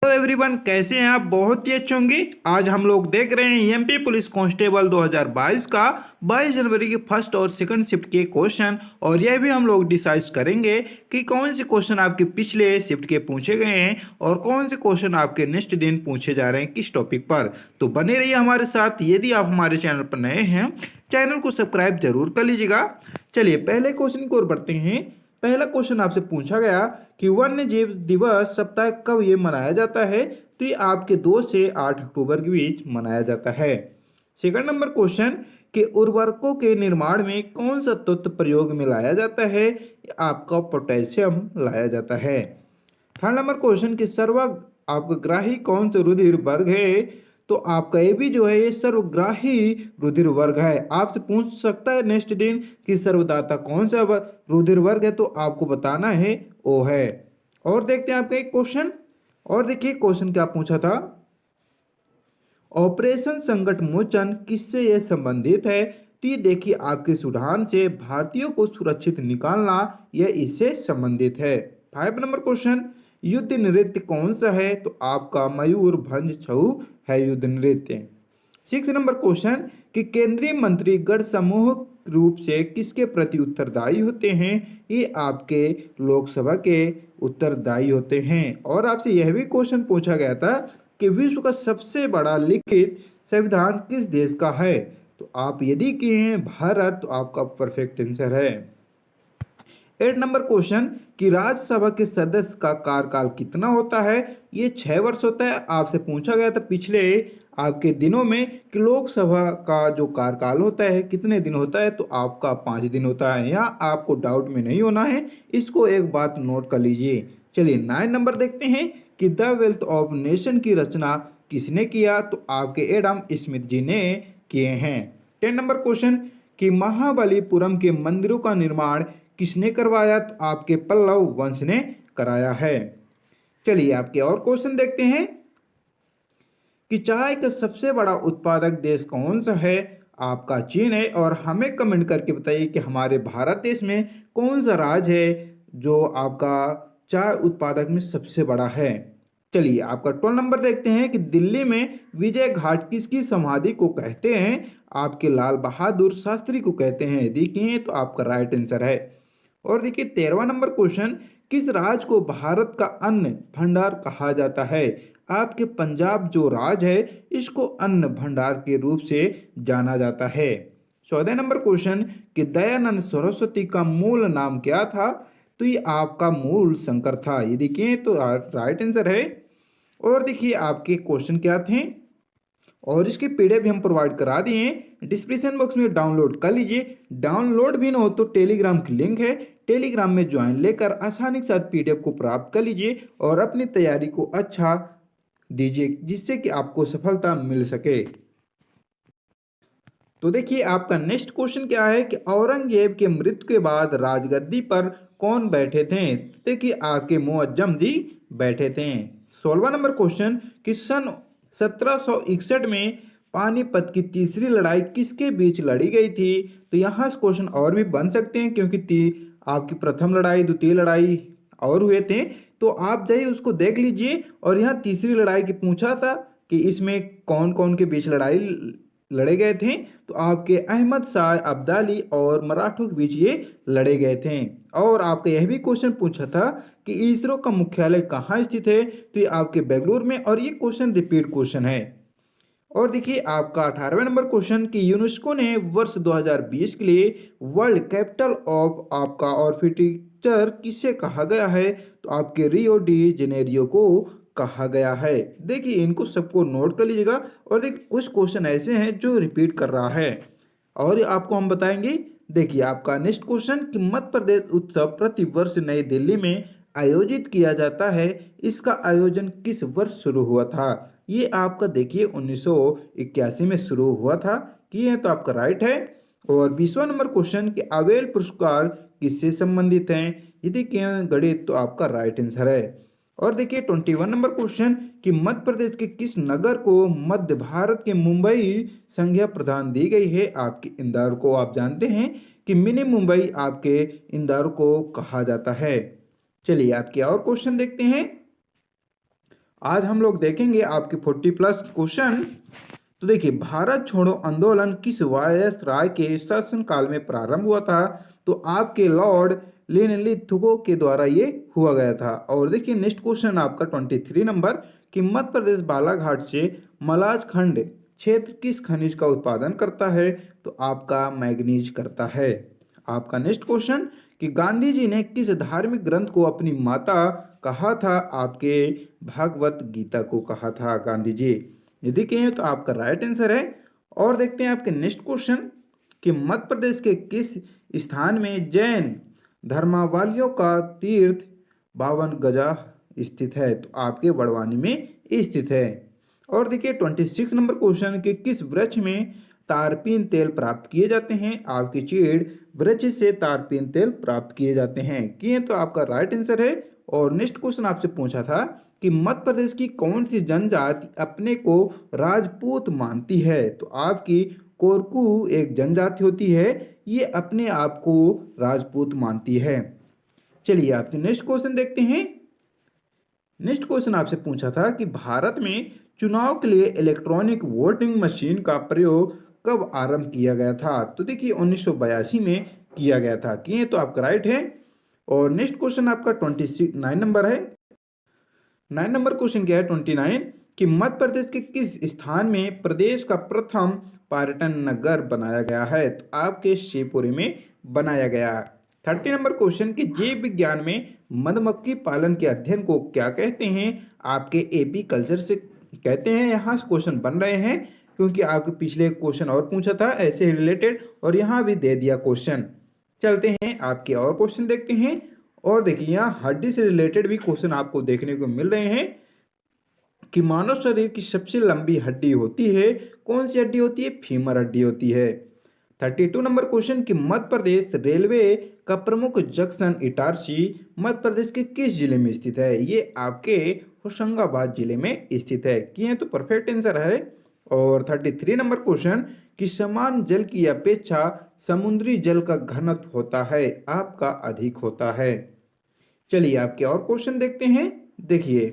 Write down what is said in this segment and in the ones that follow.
Hello everyone, कैसे हैं आप? बहुत ही अच्छे होंगे। आज हम लोग देख रहे हैं एमपी पुलिस कांस्टेबल 2022 का 22 जनवरी की फर्स्ट और सेकंड शिफ्ट के क्वेश्चन। और यह भी हम लोग डिसाइड करेंगे कि कौन से क्वेश्चन आपके पिछले शिफ्ट के पूछे गए हैं और कौन से क्वेश्चन आपके नेक्स्ट दिन पूछे जा रहे हैं किस टॉपिक पर। तो बने रहिए हमारे साथ। यदि आप हमारे चैनल पर नए हैं, चैनल को सब्सक्राइब जरूर कर लीजिएगा। चलिए पहले क्वेश्चन की ओर बढ़ते हैं। पहला क्वेश्चन आपसे पूछा गया कि वन्य जीव दिवस सप्ताह कब ये मनाया जाता है। तो ये आपके 2 से 8 अक्टूबर के बीच मनाया जाता है। सेकंड नंबर क्वेश्चन कि उर्वरकों के निर्माण में कौन सा तत्व प्रयोग में लाया जाता है। ये आपका पोटेशियम लाया जाता है। थर्ड नंबर क्वेश्चन कि सर्व आपका ग्राही कौन सा रुधिर वर्ग है। तो आपका ये भी जो है ये सर्वग्राही रुधिर वर्ग है। आपसे पूछ सकता है नेक्स्ट दिन कि सर्वदाता कौन सा रुधिर वर्ग है, तो आपको बताना है ओ है। और देखते हैं आपका एक क्वेश्चन। और देखिए क्वेश्चन क्या पूछा था। ऑपरेशन संकट मोचन किससे यह संबंधित है। तो ये देखिए आपके सूडान से भारतीयों को सुरक्षित निकालना यह इससे संबंधित है। 5 नंबर क्वेश्चन युद्ध नृत्य कौन सा है। तो आपका मयूर भंज छऊ है युद्ध नृत्य। 6 नंबर क्वेश्चन कि केंद्रीय मंत्री गण समूह रूप से किसके प्रति उत्तरदायी होते हैं। ये आपके लोकसभा के उत्तरदायी होते हैं। और आपसे यह भी क्वेश्चन पूछा गया था कि विश्व का सबसे बड़ा लिखित संविधान किस देश का है। तो आप यदि किए हैं भारत, तो आपका परफेक्ट आंसर है। 8 नंबर क्वेश्चन कि राज्यसभा के सदस्य का कार्यकाल कितना होता है। ये 6 वर्ष होता है। आपसे पूछा गया था पिछले आपके दिनों में कि लोकसभा का जो कार्यकाल होता है कितने दिन होता है। तो आपका 5 दिन होता है। यहाँ आपको डाउट में नहीं होना है, इसको एक बात नोट कर लीजिए। चलिए 9 नंबर देखते हैं कि द वेल्थ ऑफ नेशन की रचना किसने किया। तो आपके एडम स्मिथ जी ने किए हैं। 10 नंबर क्वेश्चन कि महाबलीपुरम के मंदिरों का निर्माण किसने करवाया। तो आपके पल्लव वंश ने कराया है। चलिए आपके और क्वेश्चन देखते हैं कि चाय का सबसे बड़ा उत्पादक देश कौन सा है। आपका चीन है। और हमें कमेंट करके बताइए कि हमारे भारत देश में कौन सा राज्य है जो आपका चाय उत्पादक में सबसे बड़ा है। चलिए आपका 12 नंबर देखते हैं कि दिल्ली में विजय घाट किसकी समाधि को कहते हैं। आपके लाल बहादुर शास्त्री को कहते हैं। देखिए तो आपका राइट आंसर है। और देखिए 13वां नंबर क्वेश्चन किस राज्य को भारत का अन्न भंडार कहा जाता है। आपके पंजाब जो राज्य है इसको अन्न भंडार के रूप से जाना जाता है। 14 नंबर क्वेश्चन कि दयानंद सरस्वती का मूल नाम क्या था। तो ये आपका मूल शंकर था। ये देखिए तो राइट आंसर है। और देखिए आपके क्वेश्चन क्या थे और इसके पीडीएफ भी हम प्रोवाइड करा दिए हैं। डिस्क्रिप्शन बॉक्स में डाउनलोड कर लीजिए। डाउनलोड भी ना हो तो टेलीग्राम की लिंक है, टेलीग्राम में ज्वाइन लेकर आसानी के साथ पीडीएफ को प्राप्त कर लीजिए और अपनी तैयारी को अच्छा दीजिए जिससे कि आपको सफलता मिल सके। तो देखिए आपका नेक्स्ट क्वेश्चन क्या है कि औरंगजेब के मृत्यु के बाद राजगद्दी पर कौन बैठे थे। तो देखिए आपके मुअज्जम जी बैठे थे। 16वां नंबर क्वेश्चन कि सन 1761 में पानीपत की तीसरी लड़ाई किसके बीच लड़ी गई थी। तो यहाँ से क्वेश्चन और भी बन सकते हैं क्योंकि आपकी प्रथम लड़ाई द्वितीय लड़ाई और हुए थे। तो आप जाइए उसको देख लीजिए। और यहाँ तीसरी लड़ाई की पूछा था कि इसमें कौन कौन के बीच लड़ाई लड़े गए थे। तो आपके अहमद शाह अब्दाली और मराठों के बीच ये लड़े गए थे। और आपका यह भी क्वेश्चन पूछा था कि इसरो का मुख्यालय कहाँ स्थित है। तो ये आपके बेंगलुरु में। और ये क्वेश्चन रिपीट क्वेश्चन है। और देखिए आपका 18वें नंबर क्वेश्चन कि यूनेस्को ने वर्ष 2020 के लिए वर्ल्ड कैपिटल ऑफ आपका आर्किटेक्चर किसे कहा गया है। तो आपके रियो डी जेनेरियो को कहा गया है। देखिए इनको सबको नोट कर लीजिएगा। और देखिए कुछ क्वेश्चन ऐसे हैं जो रिपीट कर रहा है और आपको हम बताएंगे। देखिए आपका नेक्स्ट क्वेश्चन कि मध्य प्रदेश उत्सव प्रतिवर्ष नई दिल्ली में आयोजित किया जाता है। इसका आयोजन किस वर्ष शुरू हुआ था। ये आपका देखिए 1981 में शुरू हुआ था। कि ये तो आपका राइट है। और 20वां नंबर क्वेश्चन कि आबेल पुरस्कार किससे संबंधित हैं। यदि गणित तो आपका राइट आंसर है। और देखिए 21 नंबर क्वेश्चन कि मध्य प्रदेश के किस नगर को मध्य भारत के मुंबई संज्ञा प्रदान दी गई है। आपके इंदौर को आप जानते हैं कि मिनी मुंबई आपके इंदौर को कहा जाता है। चलिए आपके और क्वेश्चन देखते हैं। आज हम लोग देखेंगे आपके 40+ क्वेश्चन। तो देखिए, भारत छोड़ो आंदोलन किस वायसराय के शासनकाल में प्रारंभ हुआ था? तो आपके लॉर्ड लिनलिथगो के द्वारा ये हुआ गया था। और देखिए नेक्स्ट क्वेश्चन आपका 23 नंबर कि मध्य प्रदेश बालाघाट से मलाज खंड क्षेत्र किस खनिज का उत्पादन करता है? तो आपका मैग्नीज करता है। आपका नेक्स्ट क्वेश्चन कि गांधी जी ने किस धार्मिक ग्रंथ को अपनी माता कहा था? आपके भागवत गीता को कहा था गांधी जी। यदि कहें तो आपका राइट आंसर है। और देखते हैं आपके नेक्स्ट क्वेश्चन कि मध्य प्रदेश के किस स्थान में जैन धर्मावलंबियों का तीर्थ 52 गजा स्थित है? तो आपके बड़वानी में स्थित है। और देखिए 26 नंबर क्वेश्चन कि किस वृक्ष में तारपीन तेल प्राप्त किए जाते हैं? आपकी चीड़ वृक्ष से तारपीन तेल प्राप्त किए जाते हैं। किए तो आपका राइट आंसर है। और नेक्स्ट क्वेश्चन आपसे पूछा था कि मध्य प्रदेश की कौन सी जनजाति अपने को राजपूत मानती है? तो आपकी कोरकू एक जनजाति होती है, ये अपने आप को राजपूत मानती है। चलिए आपके नेक्स्ट क्वेश्चन देखते हैं। नेक्स्ट क्वेश्चन आपसे पूछा था कि भारत में चुनाव के लिए इलेक्ट्रॉनिक वोटिंग मशीन का प्रयोग कब आरंभ किया गया था? तो देखिए 1982 में किया गया था। किए तो आपका राइट है। और नेक्स्ट क्वेश्चन आपका 29 नंबर है। 9 नंबर क्वेश्चन क्या है 29 कि मध्य प्रदेश के किस स्थान में प्रदेश का प्रथम पर्यटन नगर बनाया गया है? तो आपके शिवपुरी में बनाया गया। 30 नंबर क्वेश्चन कि जीव विज्ञान में मधुमक्खी पालन के अध्ययन को क्या कहते हैं? आपके एपी कल्चर से कहते हैं। यहाँ से क्वेश्चन बन रहे हैं क्योंकि आपके पिछले क्वेश्चन और पूछा था ऐसे ही रिलेटेड, और यहाँ भी दे दिया क्वेश्चन। चलते हैं आपके और क्वेश्चन देखते हैं। और देखिए यहाँ हड्डी से रिलेटेड भी क्वेश्चन आपको देखने को मिल रहे हैं कि मानव शरीर की सबसे लंबी हड्डी होती है, कौन सी हड्डी होती है? फीमर हड्डी होती है। 32 नंबर क्वेश्चन कि मध्य प्रदेश रेलवे का प्रमुख जंक्शन इटारसी मध्य प्रदेश के किस जिले में स्थित है? ये आपके होशंगाबाद जिले में स्थित है। किए तो परफेक्ट आंसर है। और 33 नंबर क्वेश्चन कि समान जल की अपेक्षा समुद्री जल का घनत्व होता है, आपका अधिक होता है। चलिए आपके और क्वेश्चन देखते हैं। देखिए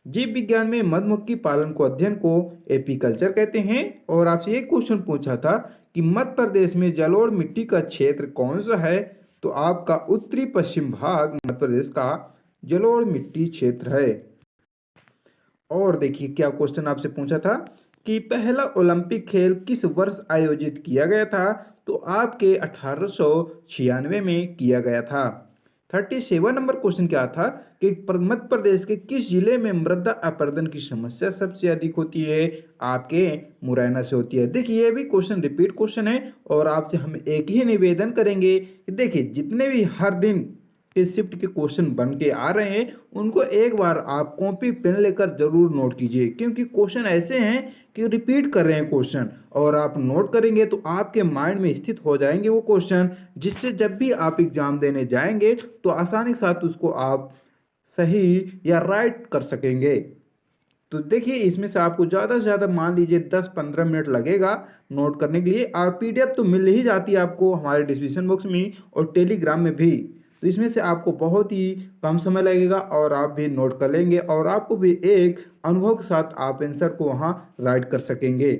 जीव विज्ञान में मधुमक्खी पालन को अध्ययन को एपीकल्चर कहते हैं। और आपसे एक क्वेश्चन पूछा था कि मध्य प्रदेश में जलोढ़ मिट्टी का क्षेत्र कौन सा है? तो आपका उत्तरी पश्चिम भाग मध्य प्रदेश का जलोढ़ मिट्टी क्षेत्र है। और देखिए क्या क्वेश्चन आपसे पूछा था कि पहला ओलंपिक खेल किस वर्ष आयोजित किया गया था? तो आपके 1896 में किया गया था। 37 नंबर क्वेश्चन क्या था कि मध्य प्रदेश के किस जिले में मृदा अपरदन की समस्या सबसे अधिक होती है? आपके मुरैना से होती है। देखिए ये भी क्वेश्चन रिपीट क्वेश्चन है और आपसे हम एक ही निवेदन करेंगे कि देखिए जितने भी हर दिन के शिफ्ट के क्वेश्चन बन के आ रहे हैं उनको एक बार आप कॉपी पेन लेकर जरूर नोट कीजिए, क्योंकि क्वेश्चन ऐसे हैं कि रिपीट कर रहे हैं क्वेश्चन, और आप नोट करेंगे तो आपके माइंड में स्थित हो जाएंगे वो क्वेश्चन, जिससे जब भी आप एग्जाम देने जाएंगे तो आसानी के साथ उसको आप सही या राइट कर सकेंगे। तो देखिए इसमें से आपको ज़्यादा से ज़्यादा मान लीजिए 10-15 मिनट लगेगा नोट करने के लिए, और पीडीएफ तो मिल ही जाती है आपको हमारे डिस्क्रिप्शन बॉक्स में और टेलीग्राम में भी। तो इसमें से आपको बहुत ही कम समय लगेगा और आप भी नोट कर लेंगे, और आपको भी एक अनुभव के साथ आप आंसर को वहाँ राइट कर सकेंगे।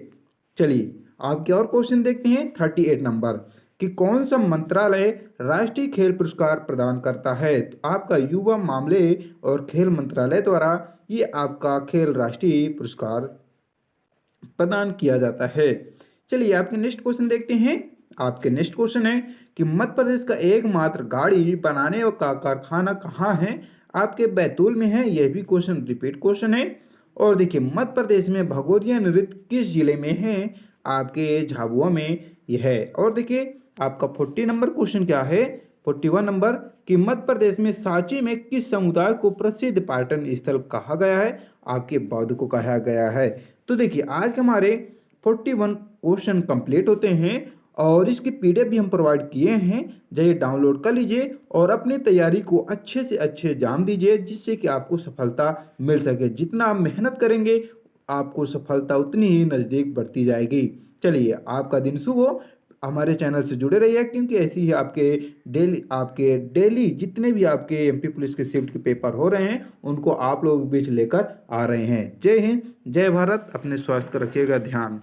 चलिए आपके और क्वेश्चन देखते हैं। 38 नंबर कि कौन सा मंत्रालय राष्ट्रीय खेल पुरस्कार प्रदान करता है? तो आपका युवा मामले और खेल मंत्रालय द्वारा ये आपका खेल राष्ट्रीय पुरस्कार प्रदान किया जाता है। चलिए आपके नेक्स्ट क्वेश्चन देखते हैं। आपके नेक्स्ट क्वेश्चन है कि मध्य प्रदेश का एकमात्र गाड़ी बनाने का कारखाना कहाँ है? आपके बैतूल में है। यह भी क्वेश्चन रिपीट क्वेश्चन है। और देखिए मध्य प्रदेश में भगोरिया नृत्य किस जिले में है? आपके झाबुआ में यह है। और देखिए आपका 40 नंबर क्वेश्चन क्या है 41 नंबर कि मध्य प्रदेश में सांची में किस समुदाय को प्रसिद्ध पर्यटन स्थल कहा गया है? आपके बौद्ध को कहा गया है। तो देखिए आज के हमारे 41 क्वेश्चन कंप्लीट होते हैं और इसकी पीडीएफ भी हम प्रोवाइड किए हैं। जाइए डाउनलोड कर लीजिए और अपनी तैयारी को अच्छे से अच्छे एग्जाम दीजिए, जिससे कि आपको सफलता मिल सके। जितना आप मेहनत करेंगे आपको सफलता उतनी ही नज़दीक बढ़ती जाएगी। चलिए आपका दिन शुभ हो। हमारे चैनल से जुड़े रहिए, क्योंकि ऐसी ही आपके डेली जितने भी आपके एमपी पुलिस के शिफ्ट के पेपर हो रहे हैं उनको आप लोगों के बीच लेकर आ रहे हैं। जय हिंद, जय भारत। अपने स्वास्थ्य का रखिएगा ध्यान।